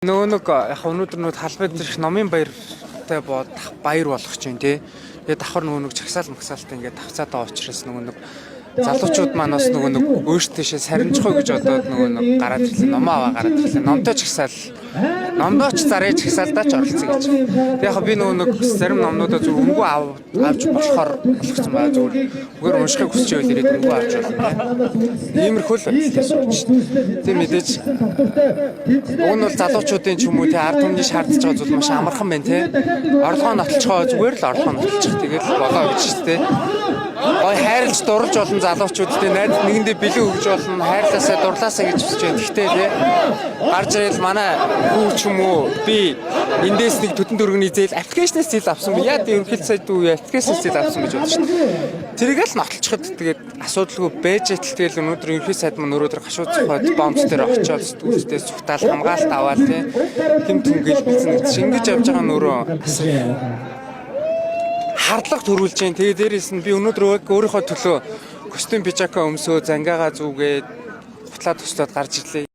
Нөгөө яг өнөөдөр нөгөө талбайд ирэх номын баяртай баяр болгох чинь тий. Тэгээд давхар нөгөө чагсаал магсаалтай ингээд тавцаад байгаа учраас нөгөө залуучууд маань бас нөгөө өөртөө сарнижхой гэж бодоод нөгөө гараад ирлээ. Номоо аваа гараад ирлээ. Номтой чагсаал номдооч зарыг чагсаалдаа ч оролцсон гэж. Тэг яг би нөгөө зарим номнуудаа зөв өнгөө авч болохоор болгоцсон байгаа зүгээр уншихыг хүсч байвал ирээд өнгөө авч болно. Иймэрхүү л тийм мэдээж уг нь бол залуучуудын ч юм уу тий ард түмний шаардж байгаа зүйл маш амархан байна тий. Орлогоо нотолцохоо зүгээр л орлогоо нотолчих тэгэл болоо гэж тий. Ой хайрлж дурлж олон залуучуудтэй найз нэгэндээ бэлэн өгж болно хайрлаасаа дурлаасаа гэж хүсэж байна. Гэхдээ тий гарч ирэл манай хүү ч юм уу би эндээс нэг төтөн дөрөвний зээл аппликейшнээс зээл авсан би яа ерөнхийдөө сайд үе аппликейшнээс зээл авсан гэж бодсон шүү дээ. Тэрийг л нотолчиход тэгээд асуудалгүй байж итэл тэгэл өнөөдөр ерөнхий сайд маань өөрөөр гашуу цохоод бомц дээр очиод сэтгүүлчдээс цухтаал хамгаалалт аваад тий хэм түнгээл бэлсэн гэж ингэж явж байгаа нь өөрөө хардлага төрүүлж जैन. Тэгээ дээрээс нь би өнөөдөр өөрийнхөө төлөө костюм пижака өмсөө зангаагаа зүгээд хутлаад туслаад гарч ирлээ.